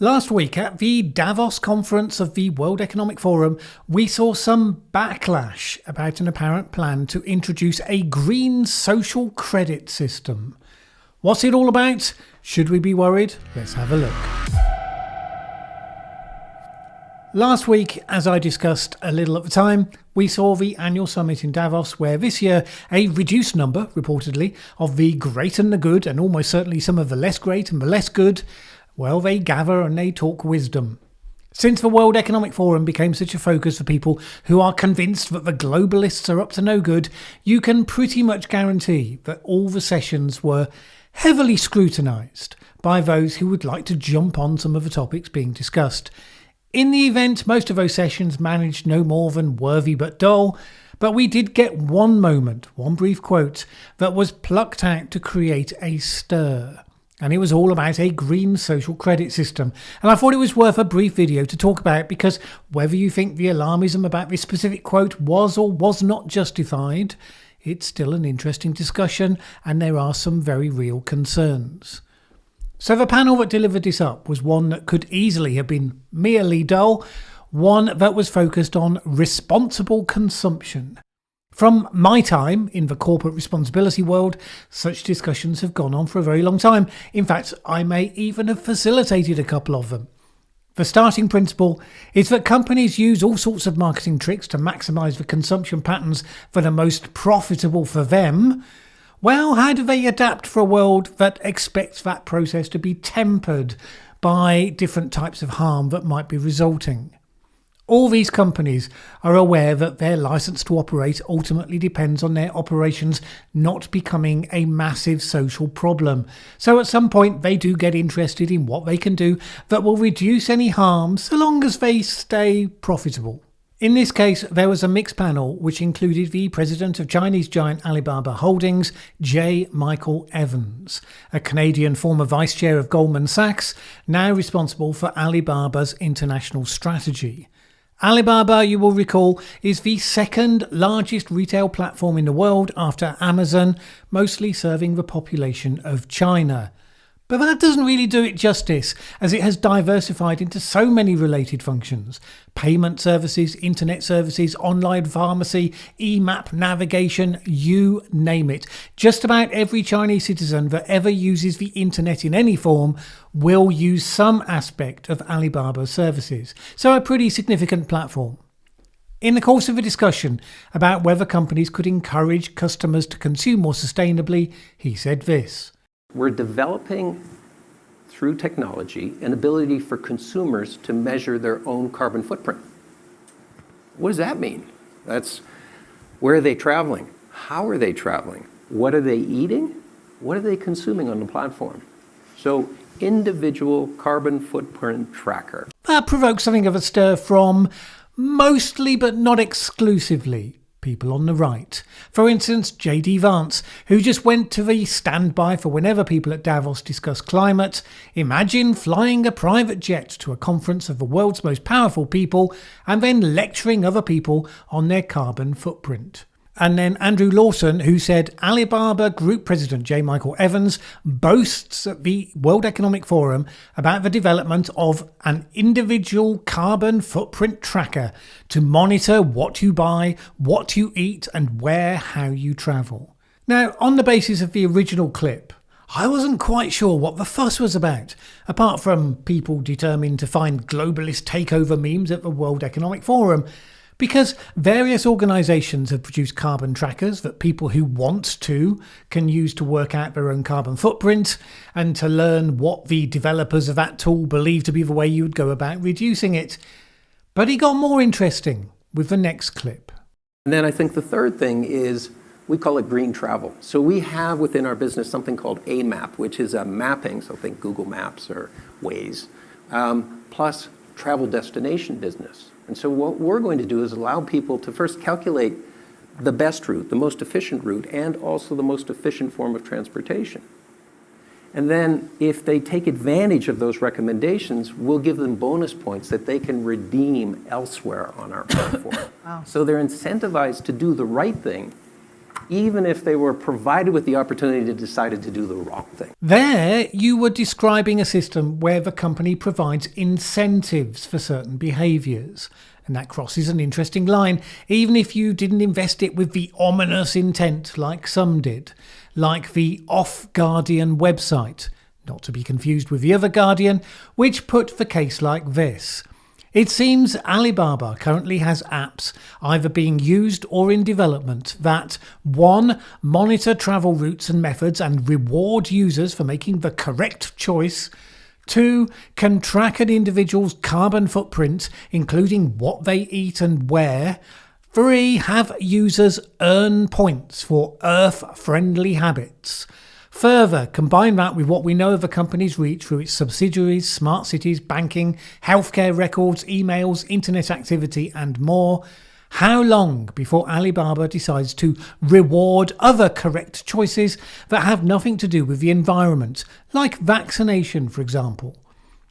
Last week at the Davos conference of the World Economic Forum, we saw some backlash about an apparent plan to introduce a green social credit system. What's it all about? Should we be worried? Let's have a look. Last week, as I discussed a little at the time, we saw the annual summit in Davos, where this year a reduced number, reportedly, of the great and the good, and almost certainly some of the less great and the less good, well, they gather and they talk wisdom. Since the World Economic Forum became such a focus for people who are convinced that the globalists are up to no good, you can pretty much guarantee that all the sessions were heavily scrutinised by those who would like to jump on some of the topics being discussed. In the event, most of those sessions managed no more than worthy but dull, but we did get one moment, one brief quote, that was plucked out to create a stir. And it was all about a green social credit system. And I thought it was worth a brief video to talk about, because whether you think the alarmism about this specific quote was or was not justified, it's still an interesting discussion, and there are some very real concerns. So the panel that delivered this up was one that could easily have been merely dull, one that was focused on responsible consumption. From my time in the corporate responsibility world, such discussions have gone on for a very long time. In fact, I may even have facilitated a couple of them. The starting principle is that companies use all sorts of marketing tricks to maximise the consumption patterns that are most profitable for them. Well, how do they adapt for a world that expects that process to be tempered by different types of harm that might be resulting? All these companies are aware that their license to operate ultimately depends on their operations not becoming a massive social problem. So at some point they do get interested in what they can do that will reduce any harm so long as they stay profitable. In this case, there was a mixed panel which included the president of Chinese giant Alibaba Holdings, J. Michael Evans, a Canadian former vice chair of Goldman Sachs, now responsible for Alibaba's international strategy. Alibaba, you will recall, is the second largest retail platform in the world after Amazon, mostly serving the population of China. But that doesn't really do it justice, as it has diversified into so many related functions. Payment services, internet services, online pharmacy, e-map navigation, you name it. Just about every Chinese citizen that ever uses the internet in any form will use some aspect of Alibaba's services. So a pretty significant platform. In the course of a discussion about whether companies could encourage customers to consume more sustainably, he said this. We're developing, through technology, an ability for consumers to measure their own carbon footprint. What does that mean? That's where are they traveling? How are they traveling? What are they eating? What are they consuming on the platform? So, individual carbon footprint tracker. That provoked something of a stir from mostly, but not exclusively, people on the right. For instance, J.D. Vance, who just went to the standby for whenever people at Davos discuss climate. Imagine flying a private jet to a conference of the world's most powerful people and then lecturing other people on their carbon footprint. And then Andrew Lawson, who said Alibaba Group President J. Michael Evans boasts at the World Economic Forum about the development of an individual carbon footprint tracker to monitor what you buy, what you eat, and how you travel. Now, on the basis of the original clip, I wasn't quite sure what the fuss was about, apart from people determined to find globalist takeover memes at the World Economic Forum. Because various organisations have produced carbon trackers that people who want to can use to work out their own carbon footprint and to learn what the developers of that tool believe to be the way you would go about reducing it. But it got more interesting with the next clip. And then I think the third thing is we call it green travel. So we have within our business something called a map, which is a mapping, so think Google Maps or Waze, plus travel destination business. And so what we're going to do is allow people to first calculate the best route, the most efficient route, and also the most efficient form of transportation. And then if they take advantage of those recommendations, we'll give them bonus points that they can redeem elsewhere on our platform. Wow. So they're incentivized to do the right thing even if they were provided with the opportunity to decide to do the wrong thing. There, you were describing a system where the company provides incentives for certain behaviours. And that crosses an interesting line, even if you didn't invest it with the ominous intent like some did, like the Off Guardian website, not to be confused with the other Guardian, which put the case like this. It seems Alibaba currently has apps either being used or in development that 1. Monitor travel routes and methods and reward users for making the correct choice. 2. Can track an individual's carbon footprint, including what they eat and where. 3. Have users earn points for Earth-friendly habits. Further, combine that with what we know of the company's reach through its subsidiaries, smart cities, banking, healthcare records, emails, internet activity, and more. How long before Alibaba decides to reward other correct choices that have nothing to do with the environment, like vaccination, for example?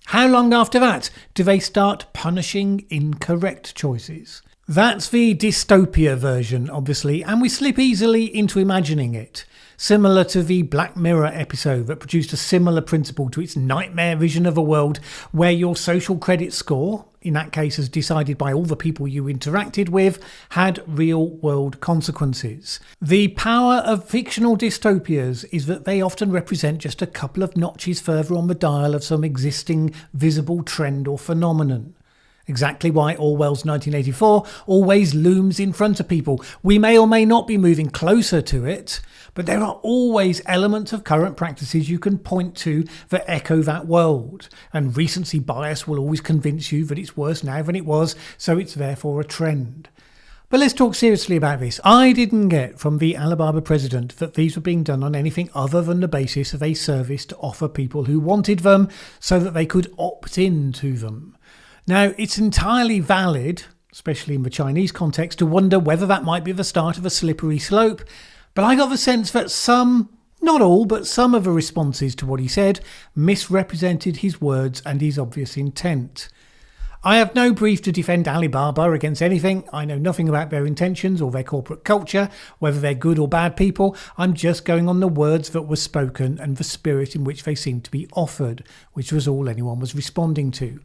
How long after that do they start punishing incorrect choices? That's the dystopia version, obviously, and we slip easily into imagining it. Similar to the Black Mirror episode that produced a similar principle to its nightmare vision of a world where your social credit score, in that case as decided by all the people you interacted with, had real world consequences. The power of fictional dystopias is that they often represent just a couple of notches further on the dial of some existing visible trend or phenomenon. Exactly why Orwell's 1984 always looms in front of people. We may or may not be moving closer to it, but there are always elements of current practices you can point to that echo that world. And recency bias will always convince you that it's worse now than it was, so it's therefore a trend. But let's talk seriously about this. I didn't get from the Alibaba president that these were being done on anything other than the basis of a service to offer people who wanted them so that they could opt in to them. Now, it's entirely valid, especially in the Chinese context, to wonder whether that might be the start of a slippery slope, but I got the sense that some, not all, but some of the responses to what he said misrepresented his words and his obvious intent. I have no brief to defend Alibaba against anything. I know nothing about their intentions or their corporate culture, whether they're good or bad people. I'm just going on the words that were spoken and the spirit in which they seemed to be offered, which was all anyone was responding to.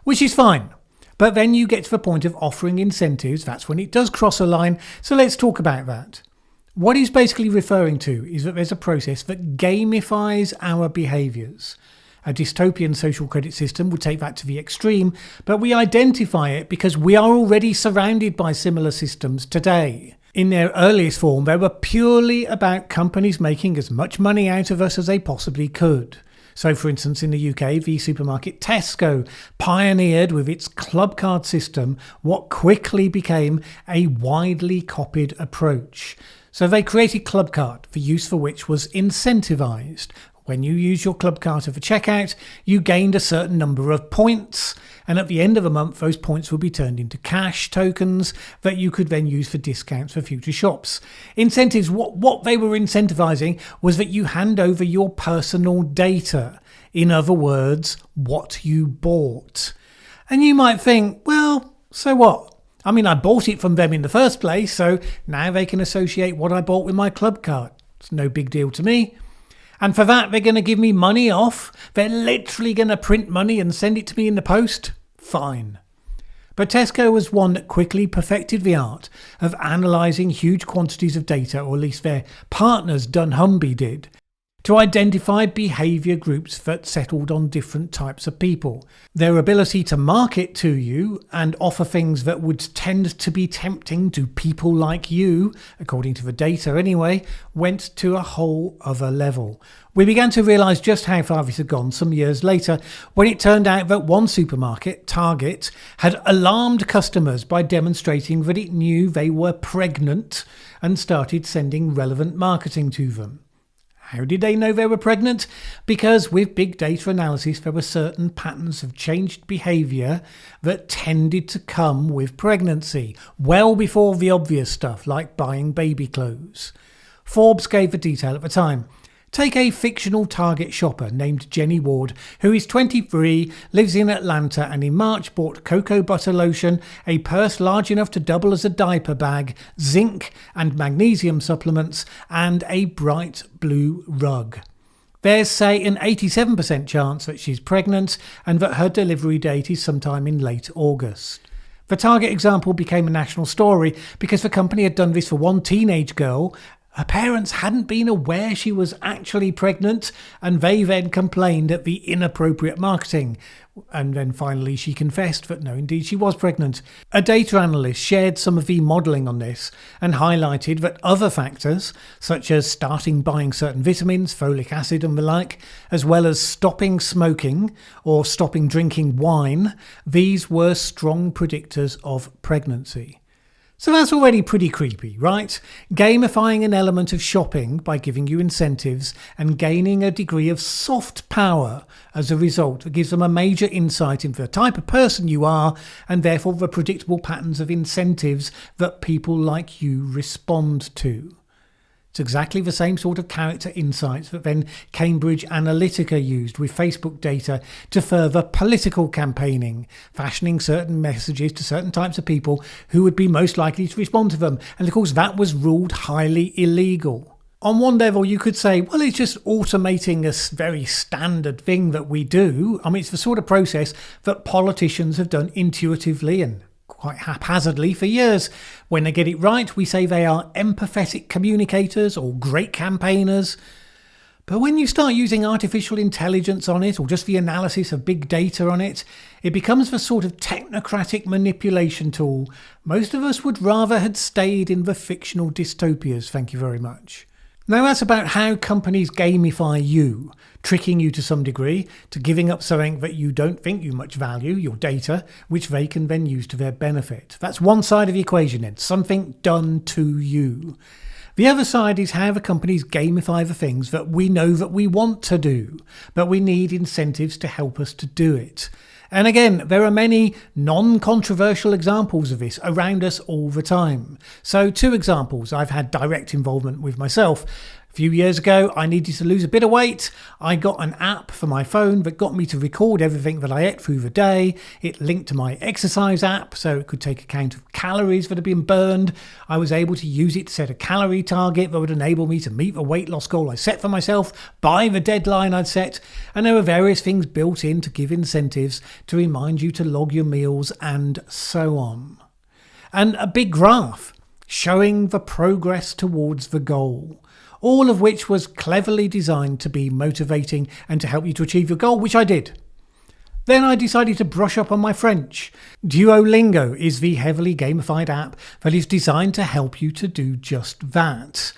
Which is fine. But then you get to the point of offering incentives. That's when it does cross a line. So let's talk about that. What he's basically referring to is that there's a process that gamifies our behaviours. A dystopian social credit system would take that to the extreme, but we identify it because we are already surrounded by similar systems today. In their earliest form, they were purely about companies making as much money out of us as they possibly could. So, for instance, in the UK, the supermarket Tesco pioneered with its club card system what quickly became a widely copied approach. So they created club card, the use for which was incentivised. When you use your club card for checkout, you gained a certain number of points, and at the end of a month, those points would be turned into cash tokens that you could then use for discounts for future shops. Incentives, what they were incentivising was that you hand over your personal data. In other words, what you bought. And you might think, well, so what? I mean, I bought it from them in the first place, so now they can associate what I bought with my club card. It's no big deal to me. And for that, they're going to give me money off. They're literally going to print money and send it to me in the post. Fine. But Tesco was one that quickly perfected the art of analysing huge quantities of data, or at least their partners dunnhumby did, to identify behaviour groups that settled on different types of people. Their ability to market to you and offer things that would tend to be tempting to people like you, according to the data anyway, went to a whole other level. We began to realise just how far this had gone some years later when it turned out that one supermarket, Target, had alarmed customers by demonstrating that it knew they were pregnant and started sending relevant marketing to them. How did they know they were pregnant? Because with big data analysis, there were certain patterns of changed behaviour that tended to come with pregnancy, well before the obvious stuff like buying baby clothes. Forbes gave the detail at the time. Take a fictional Target shopper named Jenny Ward, who is 23, lives in Atlanta, and in March bought cocoa butter lotion, a purse large enough to double as a diaper bag, zinc and magnesium supplements, and a bright blue rug. There's, say, an 87% chance that she's pregnant and that her delivery date is sometime in late August. The Target example became a national story because the company had done this for one teenage girl. Her parents hadn't been aware she was actually pregnant, and they then complained at the inappropriate marketing. And then finally she confessed that no, indeed she was pregnant. A data analyst shared some of the modelling on this and highlighted that other factors, such as starting buying certain vitamins, folic acid and the like, as well as stopping smoking or stopping drinking wine, these were strong predictors of pregnancy. So that's already pretty creepy, right? Gamifying an element of shopping by giving you incentives and gaining a degree of soft power as a result that gives them a major insight into the type of person you are and therefore the predictable patterns of incentives that people like you respond to. It's exactly the same sort of character insights that then Cambridge Analytica used with Facebook data to further political campaigning, fashioning certain messages to certain types of people who would be most likely to respond to them. And of course, that was ruled highly illegal. On one level, you could say, well, it's just automating a very standard thing that we do. I mean, it's the sort of process that politicians have done intuitively and quite haphazardly for years. When they get it right, we say they are empathetic communicators or great campaigners. But when you start using artificial intelligence on it, or just the analysis of big data on it, it becomes the sort of technocratic manipulation tool most of us would rather had stayed in the fictional dystopias, thank you very much. Now that's about how companies gamify you, tricking you to some degree to giving up something that you don't think you much value, your data, which they can then use to their benefit. That's one side of the equation then, something done to you. The other side is how the companies gamify the things that we know that we want to do, but we need incentives to help us to do it. And again, there are many non-controversial examples of this around us all the time. So 2 examples I've had direct involvement with myself. A few years ago, I needed to lose a bit of weight. I got an app for my phone that got me to record everything that I ate through the day. It linked to my exercise app, so it could take account of calories that had been burned. I was able to use it to set a calorie target that would enable me to meet the weight loss goal I set for myself by the deadline I'd set. And there were various things built in to give incentives to remind you to log your meals and so on. And a big graph showing the progress towards the goal. All of which was cleverly designed to be motivating and to help you to achieve your goal, which I did. Then I decided to brush up on my French. Duolingo is the heavily gamified app that is designed to help you to do just that.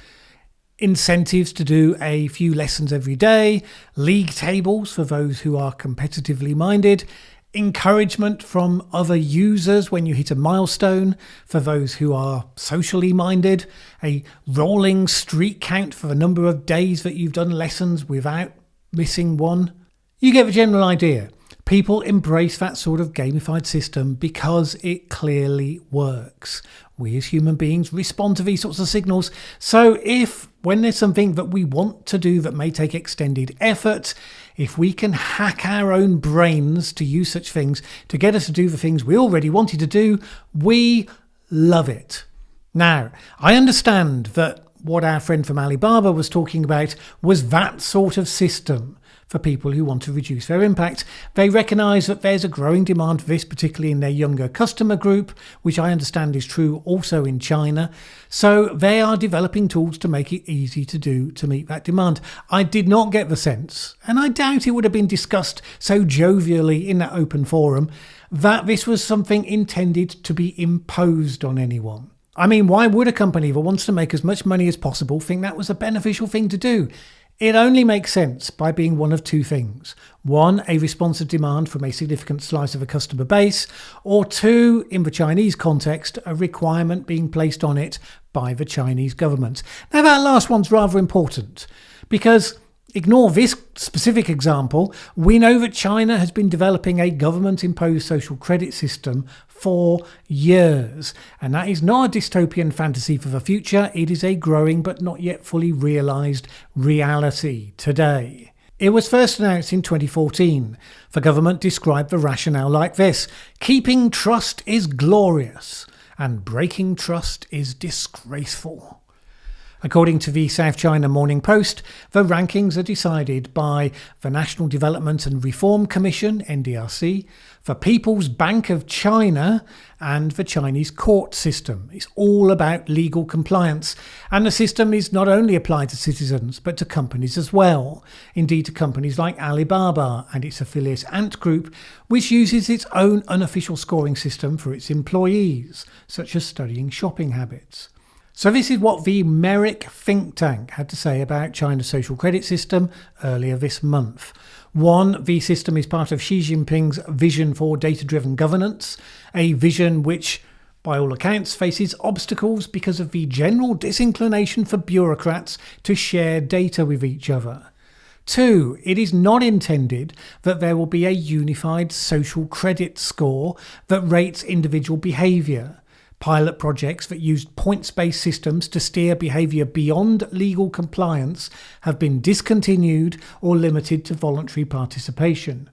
Incentives to do a few lessons every day, league tables for those who are competitively minded, encouragement from other users when you hit a milestone for those who are socially minded, a rolling streak count for the number of days that you've done lessons without missing one. You get the general idea. People embrace that sort of gamified system because it clearly works. We as human beings respond to these sorts of signals. So when there's something that we want to do that may take extended effort, if we can hack our own brains to use such things to get us to do the things we already wanted to do, we love it. Now, I understand that what our friend from Alibaba was talking about was that sort of system for people who want to reduce their impact. They recognise that there's a growing demand for this, particularly in their younger customer group, which I understand is true also in China. So they are developing tools to make it easy to do to meet that demand. I did not get the sense, and I doubt it would have been discussed so jovially in that open forum, that this was something intended to be imposed on anyone. I mean, why would a company that wants to make as much money as possible think that was a beneficial thing to do? It only makes sense by being one of 2 things. 1, a responsive demand from a significant slice of a customer base, or 2, in the Chinese context, a requirement being placed on it by the Chinese government. Now that last one's rather important because Ignore this specific example. We know that China has been developing a government-imposed social credit system for years. And that is not a dystopian fantasy for the future. It is a growing but not yet fully realised reality today. It was first announced in 2014. The government described the rationale like this: keeping trust is glorious and breaking trust is disgraceful. According to the South China Morning Post, the rankings are decided by the National Development and Reform Commission, NDRC, the People's Bank of China, and the Chinese court system. It's all about legal compliance, and the system is not only applied to citizens but to companies as well. Indeed, to companies like Alibaba and its affiliate Ant Group, which uses its own unofficial scoring system for its employees, such as studying shopping habits. So this is what the Merrick think tank had to say about China's social credit system earlier this month. 1. The system is part of Xi Jinping's vision for data-driven governance, a vision which, by all accounts, faces obstacles because of the general disinclination for bureaucrats to share data with each other. 2. It is not intended that there will be a unified social credit score that rates individual behaviour. Pilot projects that used points-based systems to steer behaviour beyond legal compliance have been discontinued or limited to voluntary participation.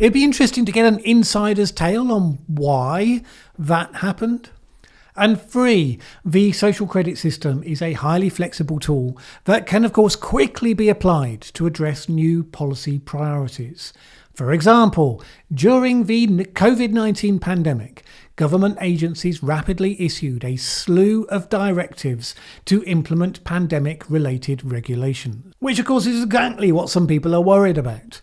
It'd be interesting to get an insider's tale on why that happened. And 3, the social credit system is a highly flexible tool that can of course quickly be applied to address new policy priorities. For example, during the COVID-19 pandemic, government agencies rapidly issued a slew of directives to implement pandemic-related regulations, which of course is exactly what some people are worried about.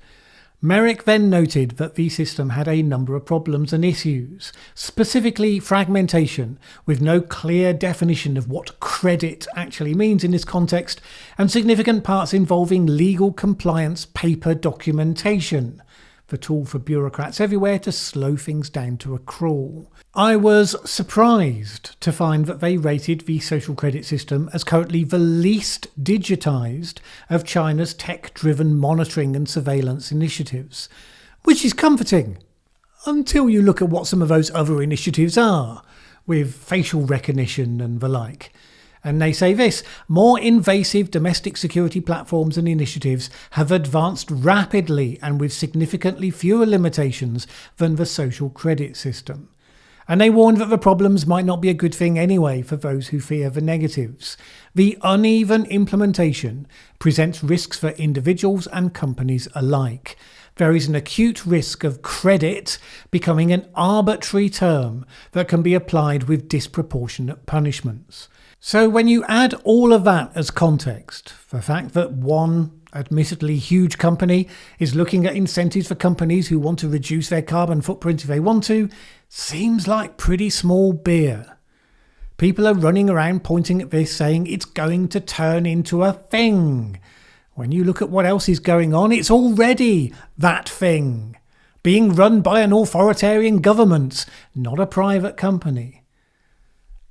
Merrick then noted that the system had a number of problems and issues, specifically fragmentation, with no clear definition of what credit actually means in this context, and significant parts involving legal compliance paper documentation, the tool for bureaucrats everywhere to slow things down to a crawl. I was surprised to find that they rated the social credit system as currently the least digitised of China's tech-driven monitoring and surveillance initiatives, which is comforting, until you look at what some of those other initiatives are, with facial recognition and the like. And they say this: more invasive domestic security platforms and initiatives have advanced rapidly and with significantly fewer limitations than the social credit system. And they warned that the problems might not be a good thing anyway for those who fear the negatives. The uneven implementation presents risks for individuals and companies alike. There is an acute risk of credit becoming an arbitrary term that can be applied with disproportionate punishments. So when you add all of that as context, the fact that one admittedly huge company is looking at incentives for companies who want to reduce their carbon footprint if they want to, seems like pretty small beer. People are running around pointing at this saying it's going to turn into a thing. When you look at what else is going on, it's already that thing, being run by an authoritarian government, not a private company.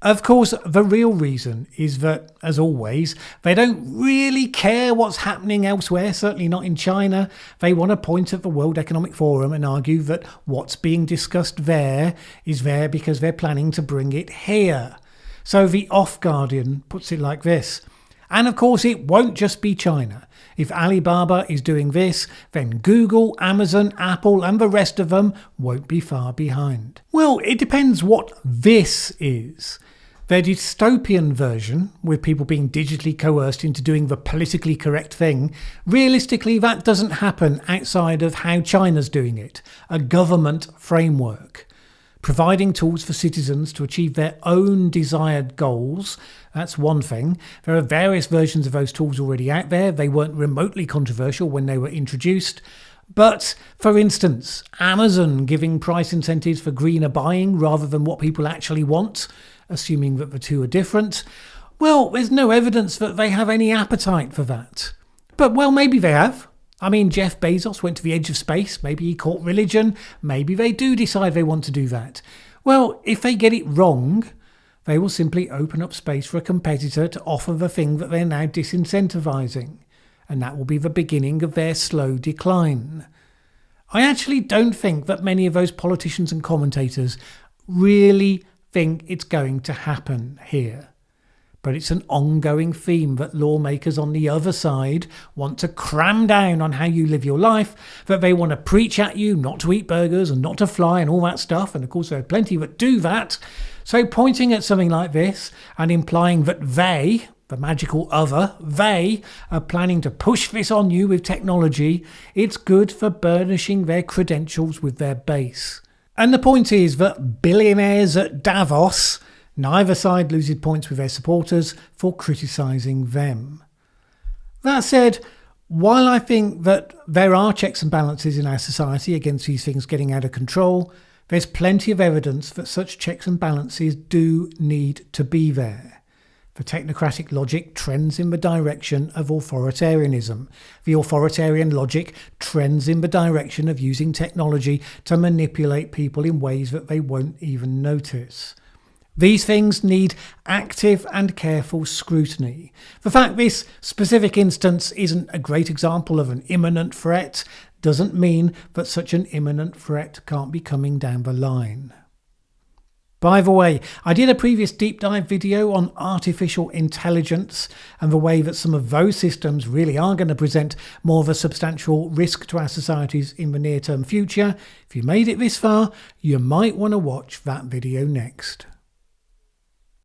Of course, the real reason is that, as always, they don't really care what's happening elsewhere, certainly not in China. They want to point at the World Economic Forum and argue that what's being discussed there is there because they're planning to bring it here. So the Off Guardian puts it like this: and of course it won't just be China. If Alibaba is doing this, then Google, Amazon, Apple and the rest of them won't be far behind. Well, it depends what this is. Their dystopian version, with people being digitally coerced into doing the politically correct thing, realistically that doesn't happen outside of how China's doing it, a government framework. Providing tools for citizens to achieve their own desired goals, that's one thing. There are various versions of those tools already out there. They weren't remotely controversial when they were introduced. But, for instance, Amazon giving price incentives for greener buying rather than what people actually want, assuming that the two are different. Well, there's no evidence that they have any appetite for that. But, well, maybe they have. I mean, Jeff Bezos went to the edge of space. Maybe he caught religion. Maybe they do decide they want to do that. Well, if they get it wrong, they will simply open up space for a competitor to offer the thing that they're now disincentivizing. and that will be the beginning of their slow decline. I actually don't think that many of those politicians and commentators really think it's going to happen here. But it's an ongoing theme that lawmakers on the other side want to cram down on how you live your life, that they want to preach at you not to eat burgers and not to fly and all that stuff. And of course, there are plenty that do that. So pointing at something like this and implying that they, the magical other, they are planning to push this on you with technology, it's good for burnishing their credentials with their base. And the point is that billionaires at Davos, neither side loses points with their supporters for criticising them. That said, while I think that there are checks and balances in our society against these things getting out of control, there's plenty of evidence that such checks and balances do need to be there. The technocratic logic trends in the direction of authoritarianism. The authoritarian logic trends in the direction of using technology to manipulate people in ways that they won't even notice. These things need active and careful scrutiny. The fact this specific instance isn't a great example of an imminent threat doesn't mean that such an imminent threat can't be coming down the line. By the way, I did a previous deep dive video on artificial intelligence and the way that some of those systems really are going to present more of a substantial risk to our societies in the near-term future. If you made it this far, you might want to watch that video next.